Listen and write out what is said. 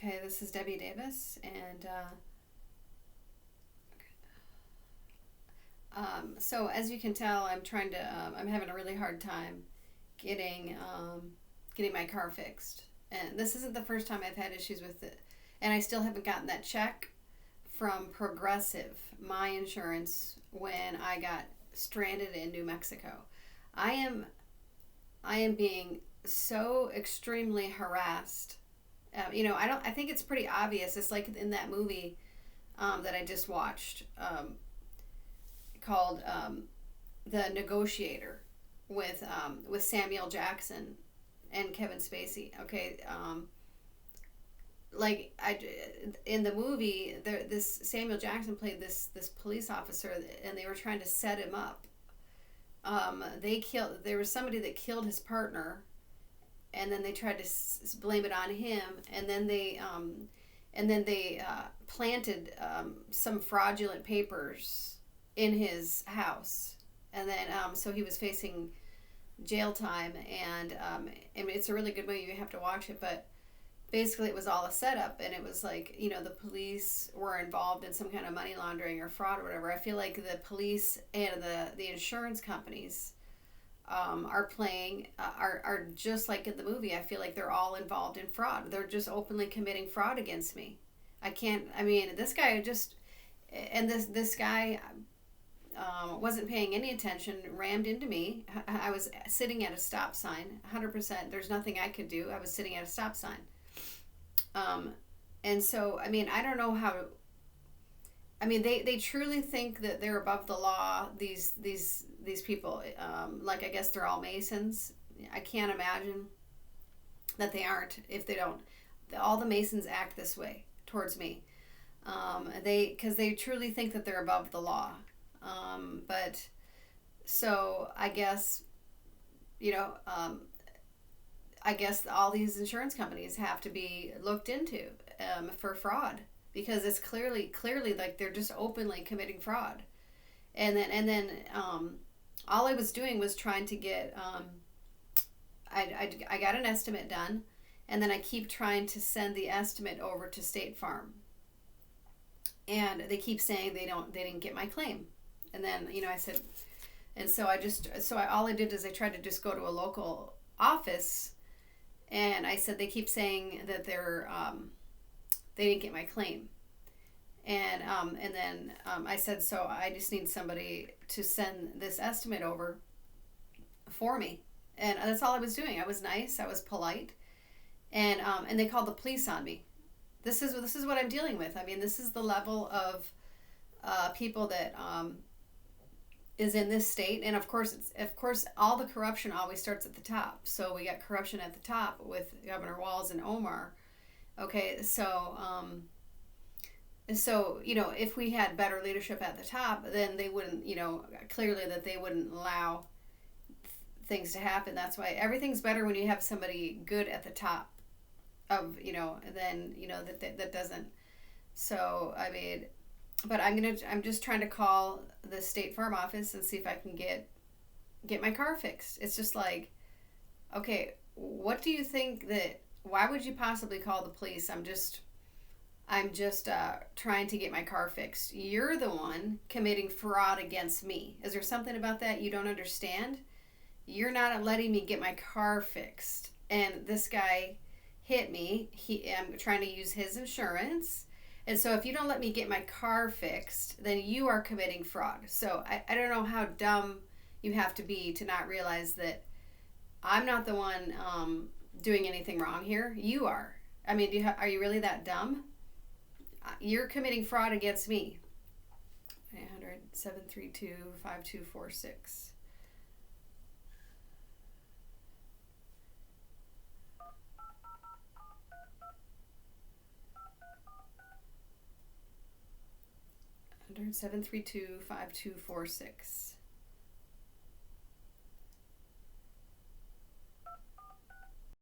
Okay, this is Debbie Davis, and so as you can tell, I'm having a really hard time getting getting my car fixed, and this isn't the first time I've had issues with it, and I still haven't gotten that check from Progressive, my insurance, when I got stranded in New Mexico. I am I am being so extremely harassed. I think it's pretty obvious. It's like in that movie that I just watched called The Negotiator with Samuel Jackson and Kevin Spacey. Okay, like I in the movie, this Samuel Jackson played this police officer, and they were trying to set him up. They killed. There was somebody that killed his partner, and then they tried to blame it on him, and then they planted some fraudulent papers in his house, and then so he was facing jail time, and it's a really good movie. You have to watch it, but basically it was all a setup, and it was like, the police were involved in some kind of money laundering or fraud or whatever. I feel like the police and the insurance companies are playing are just like in the movie. I feel like they're all involved in fraud. They're just openly committing fraud against me. This guy just, and this guy wasn't paying any attention, rammed into me. I was sitting at a stop sign, 100%. There's nothing I could do. I was sitting at a stop sign. And so, I don't know how. They truly think that they're above the law. These people, like, I guess they're all Masons. I can't imagine that they aren't. If they don't, all the Masons act this way towards me. Because they truly think that they're above the law. But so I guess, you know, I guess all these insurance companies have to be looked into for fraud, because it's clearly like they're just openly committing fraud. And then all I was doing was trying to get I got an estimate done, and then I keep trying to send the estimate over to State Farm, and they keep saying they didn't get my claim. And then I said, and so all I did is I tried to just go to a local office, and I said they keep saying that they didn't get my claim. And then I said, so I just need somebody to send this estimate over for me. And that's all I was doing. I was nice. I was polite. And they called the police on me. This is what I'm dealing with. This is the level of people that is in this state. And of course, all the corruption always starts at the top. So we got corruption at the top with Governor Walz and Omar. Okay, so if we had better leadership at the top, then they wouldn't, clearly that they wouldn't allow things to happen. That's why everything's better when you have somebody good at the top of, than, that doesn't. So, but I'm just trying to call the State Farm office and see if I can get my car fixed. It's just like, okay, what do you think why would you possibly call the police? I'm just trying to get my car fixed. You're the one committing fraud against me. Is there something about that you don't understand? You're not letting me get my car fixed. And this guy hit me. I'm trying to use his insurance. And so if you don't let me get my car fixed, then you are committing fraud. So I don't know how dumb you have to be to not realize that I'm not the one doing anything wrong here. You are. Are you really that dumb? You're committing fraud against me. 800-732-5246. Seven three two 5246.